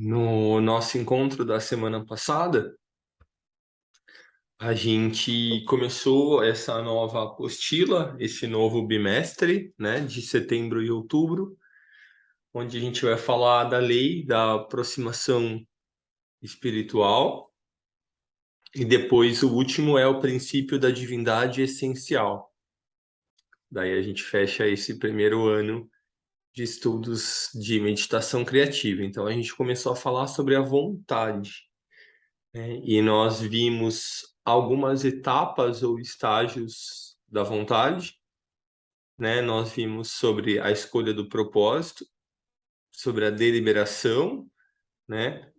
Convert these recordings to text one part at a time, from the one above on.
No nosso encontro da semana passada, a gente começou essa nova apostila, esse novo bimestre, né, de setembro e outubro, onde a gente vai falar da lei da aproximação espiritual, e depois o último é o princípio da divindade essencial. Daí a gente fecha esse primeiro ano de estudos de meditação criativa. Então a gente começou a falar sobre a vontade, né? E nós vimos algumas etapas ou estágios da vontade, né? Nós vimos sobre a escolha do propósito, sobre a deliberação, né?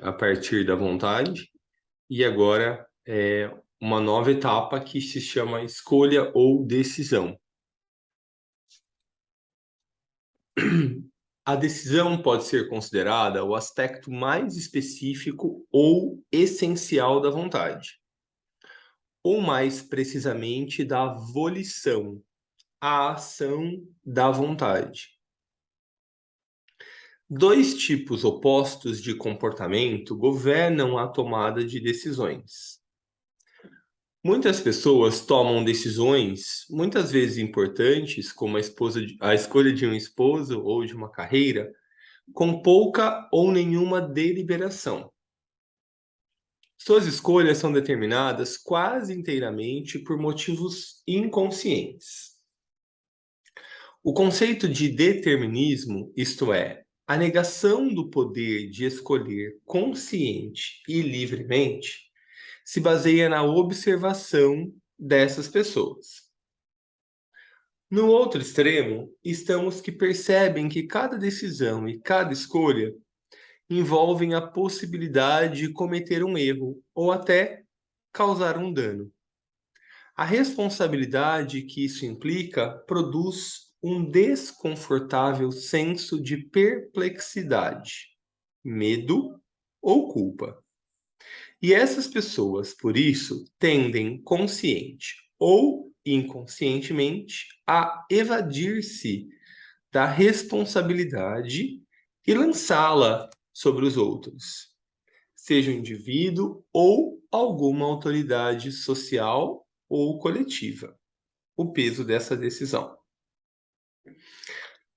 A partir da vontade, e agora uma nova etapa que se chama escolha ou decisão. A decisão pode ser considerada o aspecto mais específico ou essencial da vontade, ou mais precisamente da volição, a ação da vontade. Dois tipos opostos de comportamento governam a tomada de decisões. Muitas pessoas tomam decisões, muitas vezes importantes, como a escolha de um esposo ou de uma carreira, com pouca ou nenhuma deliberação. Suas escolhas são determinadas quase inteiramente por motivos inconscientes. O conceito de determinismo, isto é, a negação do poder de escolher consciente e livremente, se baseia na observação dessas pessoas. No outro extremo, estão os que percebem que cada decisão e cada escolha envolvem a possibilidade de cometer um erro ou até causar um dano. A responsabilidade que isso implica produz um desconfortável senso de perplexidade, medo ou culpa. E essas pessoas, por isso, tendem consciente ou inconscientemente a evadir-se da responsabilidade e lançá-la sobre os outros, seja o indivíduo ou alguma autoridade social ou coletiva, o peso dessa decisão.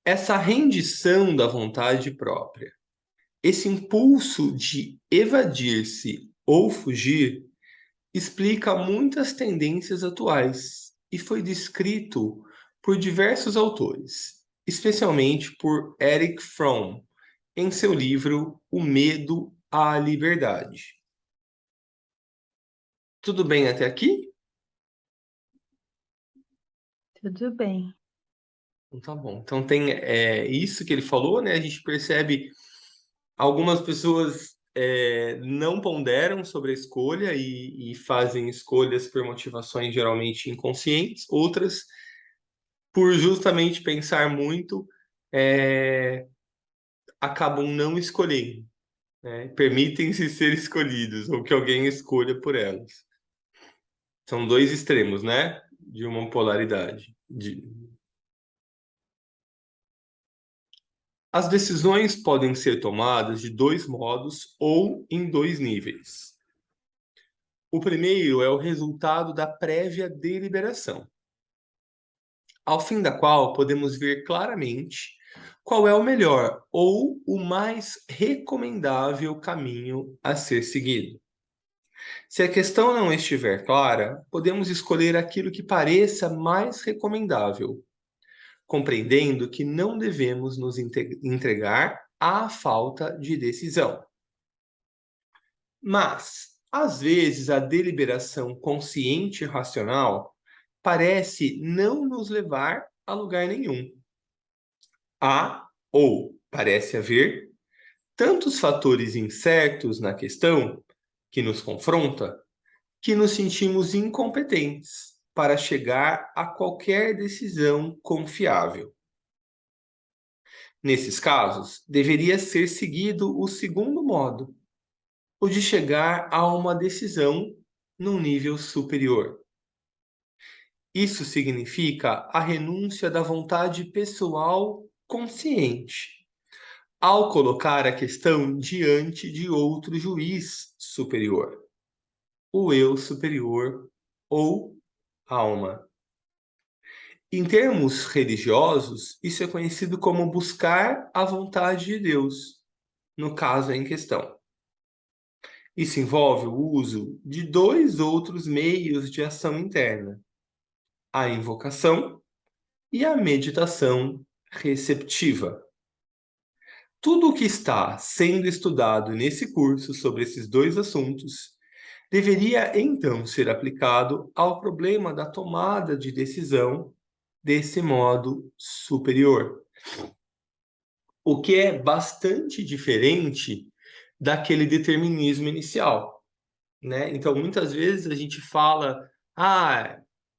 Essa rendição da vontade própria, esse impulso de evadir-se ou fugir, explica muitas tendências atuais e foi descrito por diversos autores, especialmente por Erich Fromm, em seu livro O Medo à Liberdade. Tudo bem até aqui? Tudo bem. Então tá bom. Então tem isso que ele falou, né? A gente percebe algumas pessoas não ponderam sobre a escolha e fazem escolhas por motivações geralmente inconscientes, outras, por justamente pensar muito, acabam não escolhendo, né? Permitem-se ser escolhidos, ou que alguém escolha por elas. São dois extremos, né? De uma polaridade. As decisões podem ser tomadas de dois modos ou em dois níveis. O primeiro é o resultado da prévia deliberação, ao fim da qual podemos ver claramente qual é o melhor ou o mais recomendável caminho a ser seguido. Se a questão não estiver clara, podemos escolher aquilo que pareça mais recomendável, compreendendo que não devemos nos entregar à falta de decisão. Mas, às vezes, a deliberação consciente e racional parece não nos levar a lugar nenhum. Há, ou parece haver, tantos fatores incertos na questão que nos confronta, que nos sentimos incompetentes para chegar a qualquer decisão confiável. Nesses casos, deveria ser seguido o segundo modo, o de chegar a uma decisão num nível superior. Isso significa a renúncia da vontade pessoal consciente, ao colocar a questão diante de outro juiz superior, o eu superior ou alma. Em termos religiosos, isso é conhecido como buscar a vontade de Deus, no caso em questão. Isso envolve o uso de dois outros meios de ação interna: a invocação e a meditação receptiva. Tudo o que está sendo estudado nesse curso sobre esses dois assuntos deveria então ser aplicado ao problema da tomada de decisão desse modo superior, o que é bastante diferente daquele determinismo inicial, né? Então, muitas vezes a gente fala,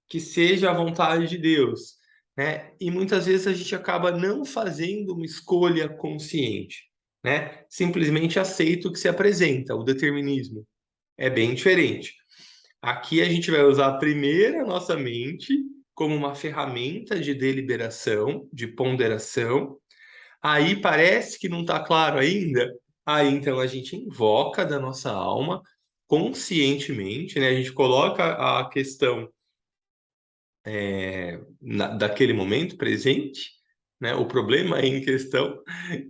que seja a vontade de Deus, né? E muitas vezes a gente acaba não fazendo uma escolha consciente, né? Simplesmente aceita o que se apresenta, o determinismo. É bem diferente. Aqui a gente vai usar primeiro a nossa mente como uma ferramenta de deliberação, de ponderação. Aí parece que não está claro ainda. Aí então a gente invoca da nossa alma conscientemente, né? A gente coloca a questão daquele momento presente, né? O problema em questão,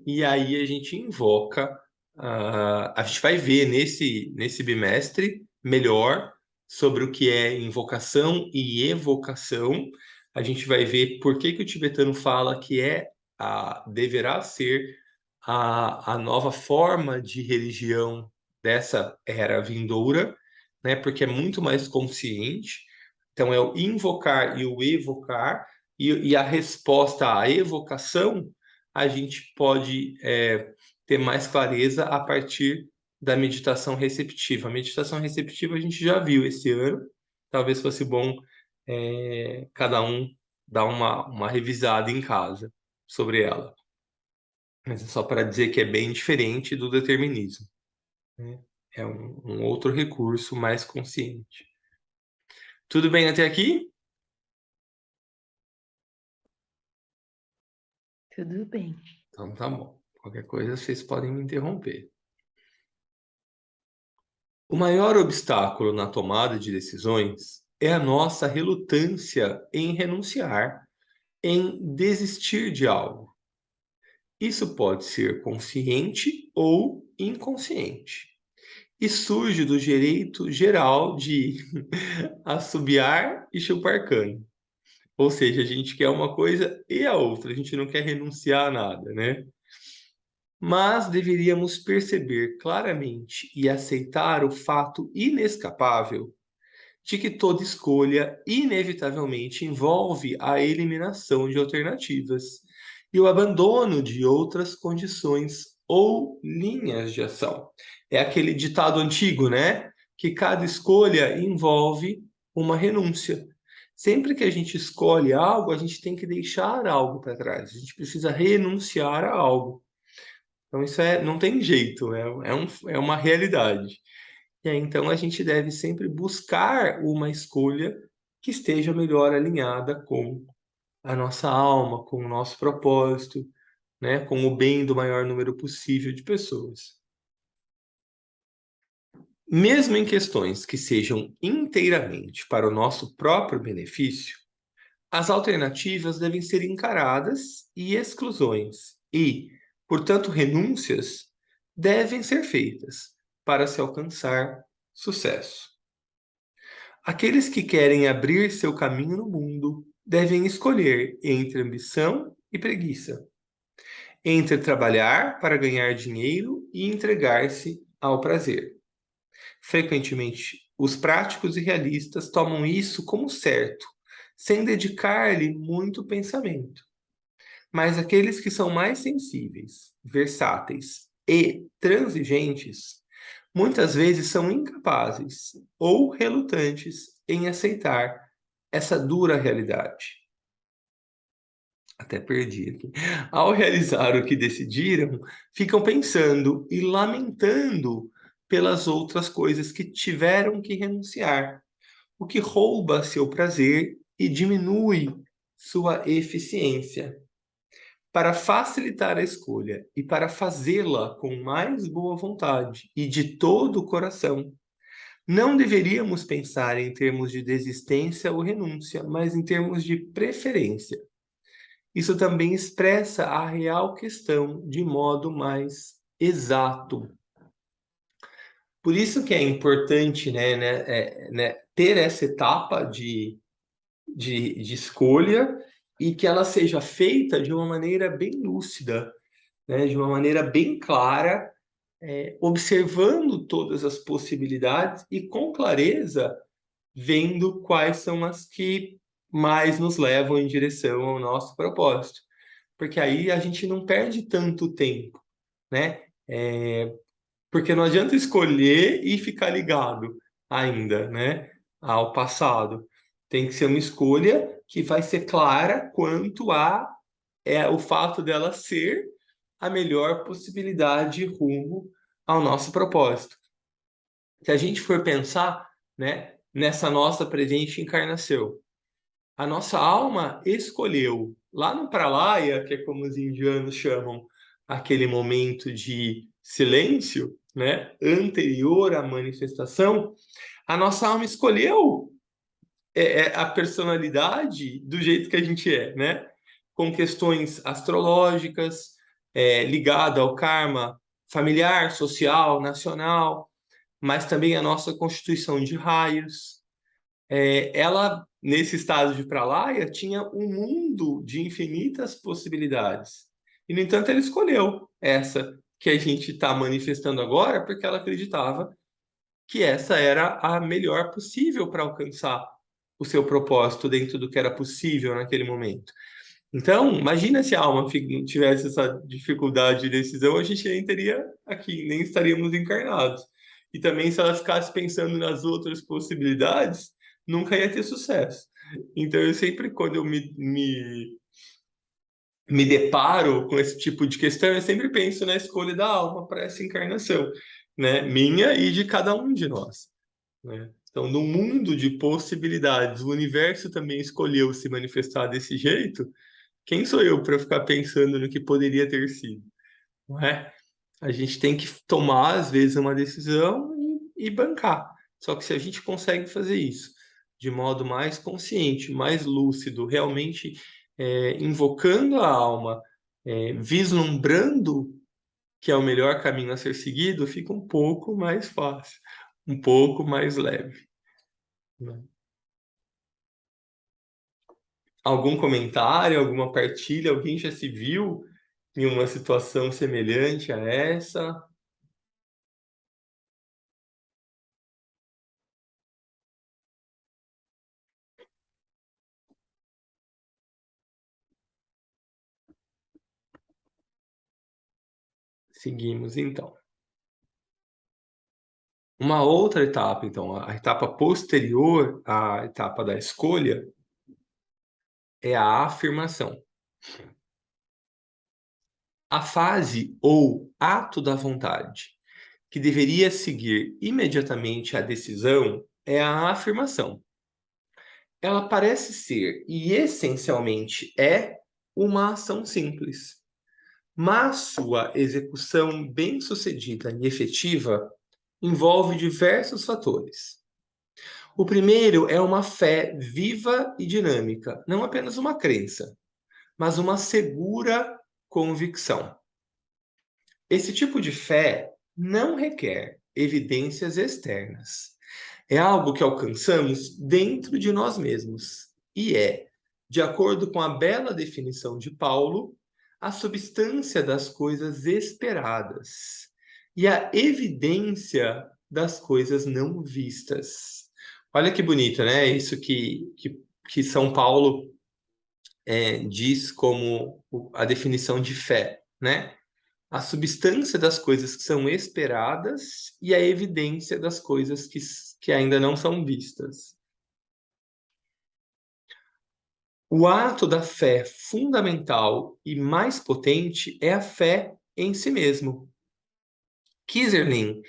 e aí a gente invoca. A gente vai ver nesse bimestre melhor sobre o que é invocação e evocação. A gente vai ver por que o tibetano fala que deverá ser a nova forma de religião dessa era vindoura, né? Porque é muito mais consciente. Então, é o invocar e o evocar, e a resposta à evocação, a gente pode ter mais clareza a partir da meditação receptiva. A meditação receptiva a gente já viu esse ano, talvez fosse bom cada um dar uma revisada em casa sobre ela. Mas é só para dizer que é bem diferente do determinismo, né? É um outro recurso mais consciente. Tudo bem até aqui? Tudo bem. Então tá bom. Qualquer coisa vocês podem me interromper. O maior obstáculo na tomada de decisões é a nossa relutância em renunciar, em desistir de algo. Isso pode ser consciente ou inconsciente. E surge do direito geral de assobiar e chupar cana. Ou seja, a gente quer uma coisa e a outra, a gente não quer renunciar a nada, né? Mas deveríamos perceber claramente e aceitar o fato inescapável de que toda escolha inevitavelmente envolve a eliminação de alternativas e o abandono de outras condições ou linhas de ação. É aquele ditado antigo, né? Que cada escolha envolve uma renúncia. Sempre que a gente escolhe algo, a gente tem que deixar algo para trás. A gente precisa renunciar a algo. Então, isso não tem jeito, é uma realidade. E aí, então, a gente deve sempre buscar uma escolha que esteja melhor alinhada com a nossa alma, com o nosso propósito, né? Com o bem do maior número possível de pessoas. Mesmo em questões que sejam inteiramente para o nosso próprio benefício, as alternativas devem ser encaradas e exclusões e, portanto, renúncias devem ser feitas para se alcançar sucesso. Aqueles que querem abrir seu caminho no mundo devem escolher entre ambição e preguiça, entre trabalhar para ganhar dinheiro e entregar-se ao prazer. Frequentemente, os práticos e realistas tomam isso como certo, sem dedicar-lhe muito pensamento. Mas aqueles que são mais sensíveis, versáteis e transigentes, muitas vezes são incapazes ou relutantes em aceitar essa dura realidade. Até perdi aqui. Ao realizar o que decidiram, ficam pensando e lamentando pelas outras coisas que tiveram que renunciar, o que rouba seu prazer e diminui sua eficiência. para facilitar a escolha e para fazê-la com mais boa vontade e de todo o coração. Não deveríamos pensar em termos de desistência ou renúncia, mas em termos de preferência. Isso também expressa a real questão de modo mais exato. Por isso que é importante, ter essa etapa de escolha e que ela seja feita de uma maneira bem lúcida, né? De uma maneira bem clara, observando todas as possibilidades e com clareza vendo quais são as que mais nos levam em direção ao nosso propósito. Porque aí a gente não perde tanto tempo, né? Porque não adianta escolher e ficar ligado ainda, né, ao passado. Tem que ser uma escolha que vai ser clara quanto a o fato dela ser a melhor possibilidade rumo ao nosso propósito. Se a gente for pensar, né, nessa nossa presente encarnação, a nossa alma escolheu lá no Pralaya, que é como os indianos chamam aquele momento de silêncio, né, anterior à manifestação, a nossa alma escolheu a personalidade do jeito que a gente é, né? Com questões astrológicas, ligada ao karma familiar, social, nacional, mas também a nossa constituição de raios. Ela, nesse estado de Pralaya, tinha um mundo de infinitas possibilidades. E, no entanto, ela escolheu essa que a gente está manifestando agora, porque ela acreditava que essa era a melhor possível para alcançar o seu propósito dentro do que era possível naquele momento. Então, imagina se a alma tivesse essa dificuldade de decisão, a gente nem teria aqui, nem estaríamos encarnados. E também, se ela ficasse pensando nas outras possibilidades, nunca ia ter sucesso. Então, eu sempre, quando eu me deparo com esse tipo de questão, eu sempre penso na escolha da alma para essa encarnação, né? Minha e de cada um de nós, né? Então, no mundo de possibilidades, o universo também escolheu se manifestar desse jeito. Quem sou eu para ficar pensando no que poderia ter sido, não é? A gente tem que tomar, às vezes, uma decisão e bancar. Só que se a gente consegue fazer isso de modo mais consciente, mais lúcido, realmente invocando a alma, vislumbrando que é o melhor caminho a ser seguido, fica um pouco mais fácil, um pouco mais leve, né? Algum comentário, alguma partilha? Alguém já se viu em uma situação semelhante a essa? Seguimos então. Uma outra etapa, então, a etapa posterior à etapa da escolha é a afirmação. A fase ou ato da vontade que deveria seguir imediatamente a decisão é a afirmação. Ela parece ser, e essencialmente é, uma ação simples, mas sua execução bem-sucedida e efetiva envolve diversos fatores. O primeiro é uma fé viva e dinâmica, não apenas uma crença, mas uma segura convicção. Esse tipo de fé não requer evidências externas. É algo que alcançamos dentro de nós mesmos e é, de acordo com a bela definição de Paulo, a substância das coisas esperadas e a evidência das coisas não vistas. Olha que bonito, né? Isso que São Paulo diz como a definição de fé, né? A substância das coisas que são esperadas e a evidência das coisas que ainda não são vistas. O ato da fé fundamental e mais potente é a fé em si mesmo. Kieserling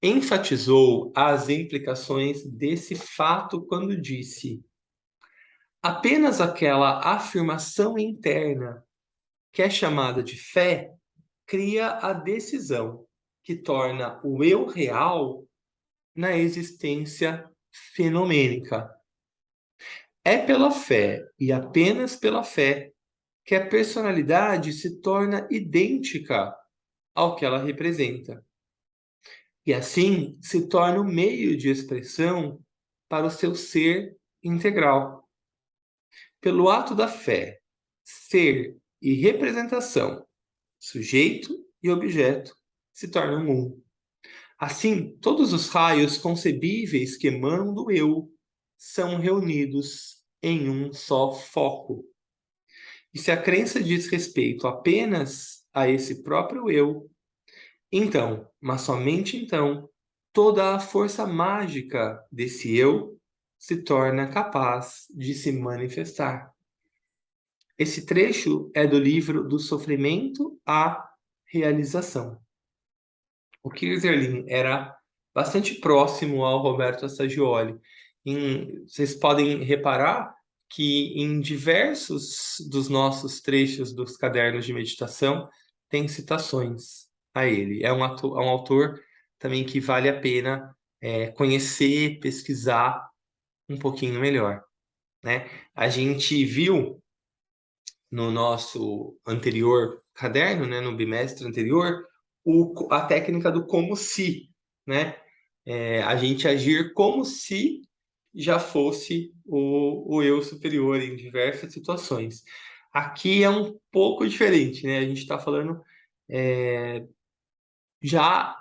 enfatizou as implicações desse fato quando disse: apenas aquela afirmação interna que é chamada de fé, cria a decisão que torna o eu real na existência fenomênica. É pela fé e apenas pela fé que a personalidade se torna idêntica ao que ela representa. E assim se torna o meio de expressão para o seu ser integral. Pelo ato da fé, ser e representação, sujeito e objeto, se tornam um. Assim, todos os raios concebíveis que emanam do eu são reunidos em um só foco. E se a crença diz respeito apenas a esse próprio eu, então, mas somente então, toda a força mágica desse eu se torna capaz de se manifestar. Esse trecho é do livro Do Sofrimento à Realização. O Kieserling era bastante próximo ao Roberto Assagioli. Vocês podem reparar que em diversos dos nossos trechos dos cadernos de meditação tem citações a ele. É um autor também que vale a pena conhecer, pesquisar um pouquinho melhor, né? A gente viu no nosso anterior caderno, né, no bimestre anterior, a técnica do como se, né? A gente agir como se já fosse o eu superior em diversas situações. Aqui é um pouco diferente, né? A gente está falando já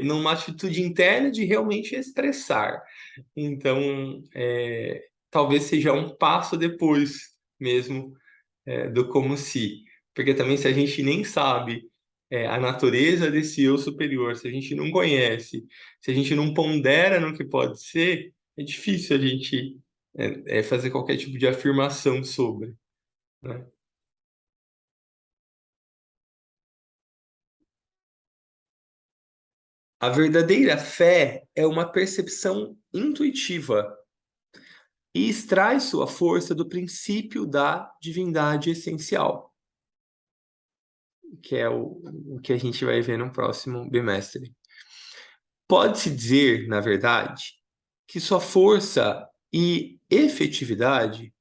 numa atitude interna de realmente expressar. Então, talvez seja um passo depois mesmo do como se. Porque também se a gente nem sabe a natureza desse eu superior, se a gente não conhece, se a gente não pondera no que pode ser, é difícil a gente fazer qualquer tipo de afirmação sobre, né? A verdadeira fé é uma percepção intuitiva e extrai sua força do princípio da divindade essencial, que é o que a gente vai ver no próximo bimestre. Pode-se dizer, na verdade, que sua força e efetividade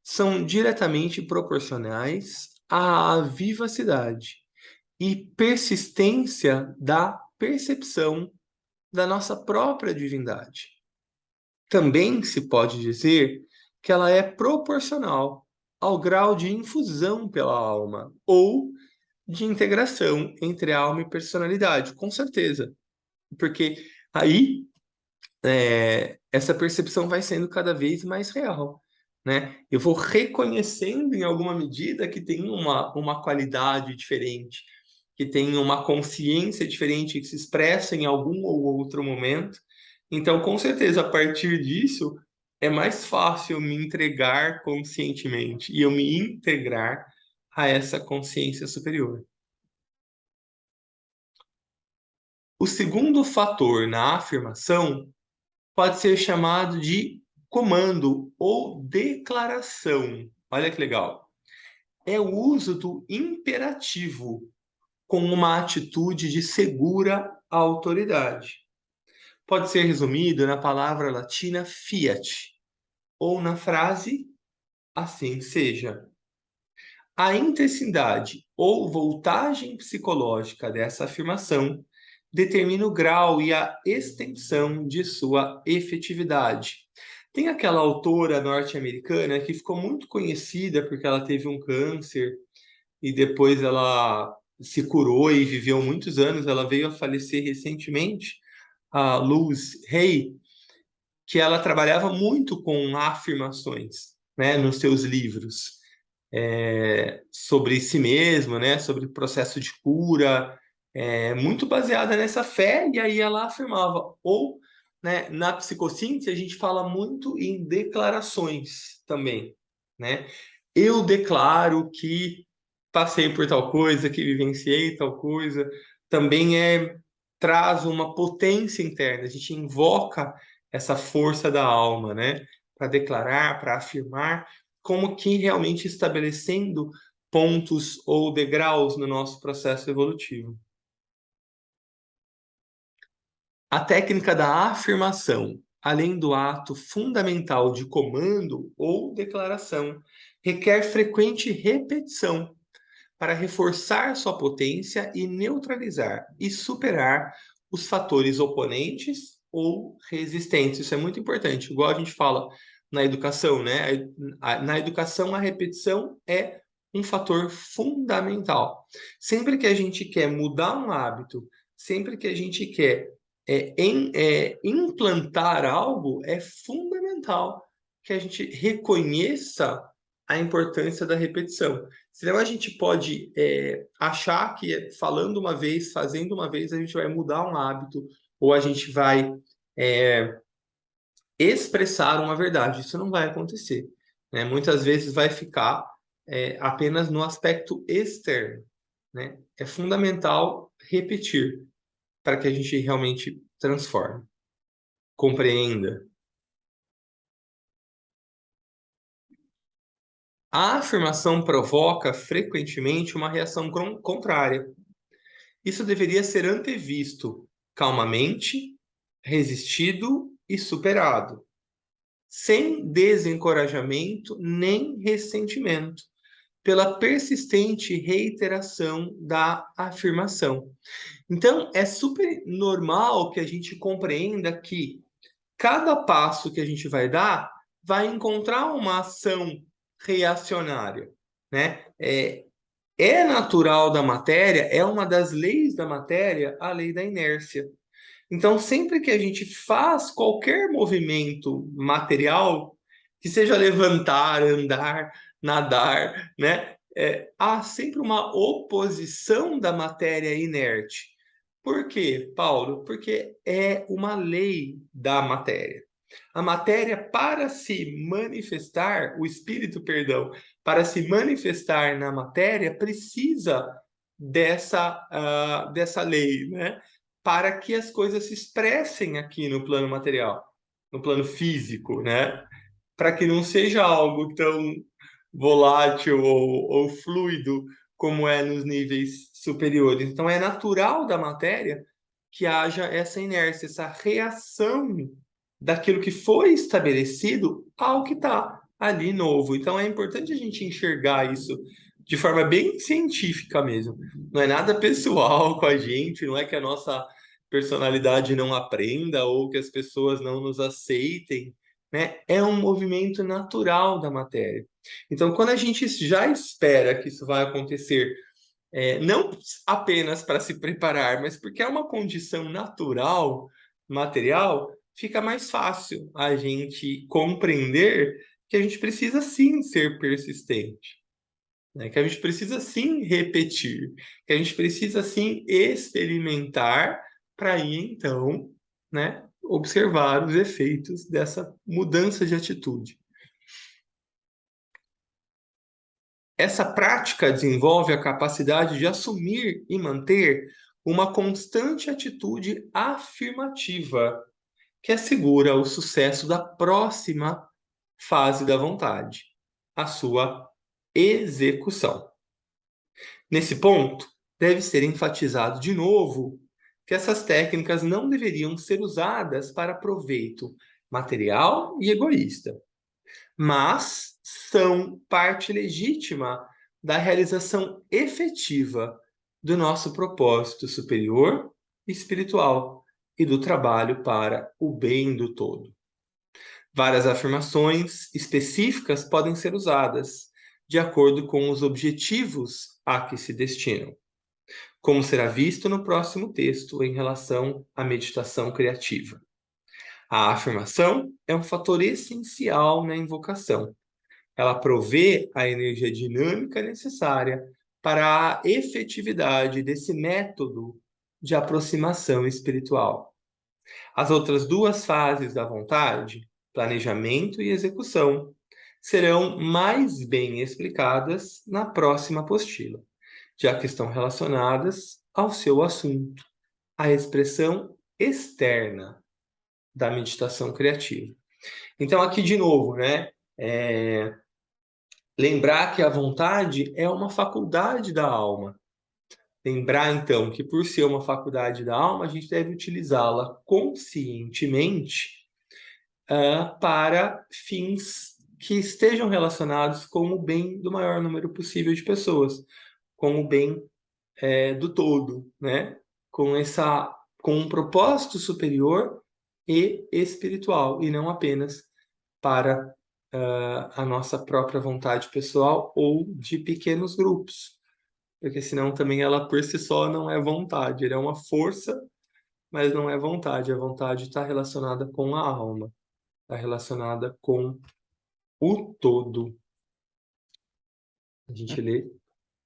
são diretamente proporcionais à vivacidade e persistência da percepção da nossa própria divindade. Também se pode dizer que ela é proporcional ao grau de infusão pela alma ou de integração entre alma e personalidade, com certeza. Porque aí essa percepção vai sendo cada vez mais real, né? Eu vou reconhecendo em alguma medida que tem uma qualidade diferente, que tem uma consciência diferente que se expressa em algum ou outro momento. Então, com certeza, a partir disso, é mais fácil me entregar conscientemente e eu me integrar a essa consciência superior. O segundo fator na afirmação pode ser chamado de comando ou declaração. Olha que legal. É o uso do imperativo com uma atitude de segura autoridade. Pode ser resumido na palavra latina fiat ou na frase assim seja. A intensidade ou voltagem psicológica dessa afirmação determina o grau e a extensão de sua efetividade. Tem aquela autora norte-americana que ficou muito conhecida porque ela teve um câncer e depois ela se curou e viveu muitos anos. Ela veio a falecer recentemente, a Luz Hay, que ela trabalhava muito com afirmações, né, nos seus livros sobre si mesma, né, sobre o processo de cura, muito baseada nessa fé, e aí ela afirmava. Ou, né, na psicossíntese, a gente fala muito em declarações também, né? Eu declaro que passei por tal coisa, que vivenciei tal coisa, também traz uma potência interna, a gente invoca essa força da alma, né? Para declarar, para afirmar, como que realmente estabelecendo pontos ou degraus no nosso processo evolutivo. A técnica da afirmação, além do ato fundamental de comando ou declaração, requer frequente repetição para reforçar sua potência e neutralizar e superar os fatores oponentes ou resistentes. Isso é muito importante, igual a gente fala na educação, né? Na educação, a repetição é um fator fundamental. Sempre que a gente quer mudar um hábito, sempre que a gente quer implantar algo, é fundamental que a gente reconheça a importância da repetição. Senão a gente pode achar que falando uma vez, fazendo uma vez, a gente vai mudar um hábito ou a gente vai expressar uma verdade. Isso não vai acontecer, né? Muitas vezes vai ficar apenas no aspecto externo, né? É fundamental repetir para que a gente realmente transforme, compreenda. A afirmação provoca frequentemente uma reação contrária. Isso deveria ser antevisto calmamente, resistido e superado, sem desencorajamento nem ressentimento, pela persistente reiteração da afirmação. Então, é super normal que a gente compreenda que cada passo que a gente vai dar vai encontrar uma ação reacionária, né? É natural da matéria, é uma das leis da matéria, a lei da inércia. Então, sempre que a gente faz qualquer movimento material, que seja levantar, andar, nadar, né? Há sempre uma oposição da matéria inerte. Por quê, Paulo? Porque é uma lei da matéria. A matéria, para se manifestar, o espírito, perdão, para se manifestar na matéria, precisa dessa lei, né? Para que as coisas se expressem aqui no plano material, no plano físico, né? Para que não seja algo tão volátil ou fluido como é nos níveis superiores. Então, é natural da matéria que haja essa inércia, essa reação daquilo que foi estabelecido ao que está ali novo. Então, é importante a gente enxergar isso de forma bem científica mesmo. Não é nada pessoal com a gente, não é que a nossa personalidade não aprenda ou que as pessoas não nos aceitem, né? É um movimento natural da matéria. Então, quando a gente já espera que isso vai acontecer, não apenas para se preparar, mas porque é uma condição natural, material, fica mais fácil a gente compreender que a gente precisa sim ser persistente, né? Que a gente precisa sim repetir, que a gente precisa sim experimentar para ir então, né, observar os efeitos dessa mudança de atitude. Essa prática desenvolve a capacidade de assumir e manter uma constante atitude afirmativa, que assegura o sucesso da próxima fase da vontade, a sua execução. Nesse ponto, deve ser enfatizado de novo que essas técnicas não deveriam ser usadas para proveito material e egoísta, mas são parte legítima da realização efetiva do nosso propósito superior e espiritual e do trabalho para o bem do todo. Várias afirmações específicas podem ser usadas de acordo com os objetivos a que se destinam, como será visto no próximo texto em relação à meditação criativa. A afirmação é um fator essencial na invocação. Ela provê a energia dinâmica necessária para a efetividade desse método de aproximação espiritual. As outras duas fases da vontade, planejamento e execução, serão mais bem explicadas na próxima apostila, já que estão relacionadas ao seu assunto, a expressão externa da meditação criativa. Então, aqui de novo, né? Lembrar que a vontade é uma faculdade da alma. Lembrar, então, que por ser uma faculdade da alma, a gente deve utilizá-la conscientemente para fins que estejam relacionados com o bem do maior número possível de pessoas, com o bem do todo, né? Com um propósito superior e espiritual, e não apenas para a nossa própria vontade pessoal ou de pequenos grupos, porque senão também ela por si só não é vontade, ele é uma força, mas não é vontade. A vontade está relacionada com a alma, está relacionada com o todo. A gente lê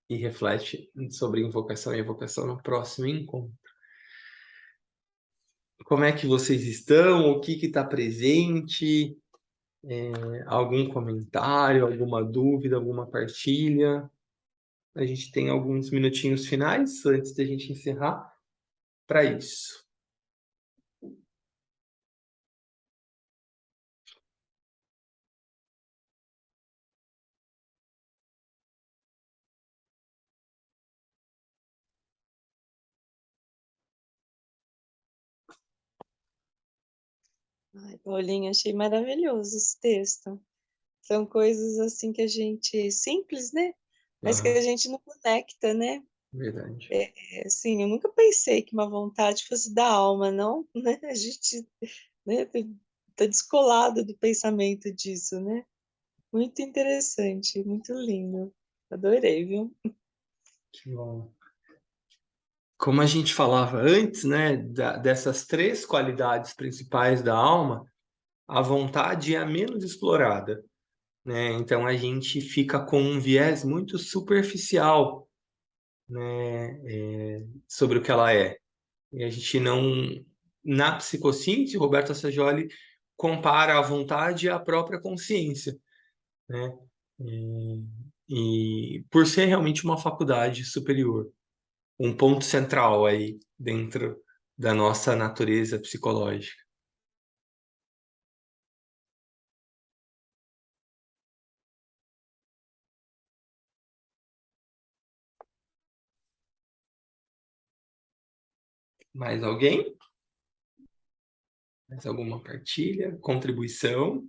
e reflete sobre invocação e evocação no próximo encontro. Como é que vocês estão? O que está presente? Algum comentário, alguma dúvida, alguma partilha? A gente tem alguns minutinhos finais antes da gente encerrar para isso. Ai, Paulinho, achei maravilhoso esse texto. São coisas assim que a gente, simples, né? Mas que a gente não conecta, né? Verdade. Assim, eu nunca pensei que uma vontade fosse da alma, não, né? A gente, né, tá descolado do pensamento disso, né? Muito interessante, muito lindo. Adorei, viu? Que bom. Como a gente falava antes, né, dessas três qualidades principais da alma, a vontade é a menos explorada, né? Então a gente fica com um viés muito superficial, né, sobre o que ela é. E a gente não, na psicossíntese, Roberto Assagioli compara a vontade à própria consciência, né? E por ser realmente uma faculdade superior, um ponto central aí dentro da nossa natureza psicológica. Mais alguém? Mais alguma partilha, contribuição?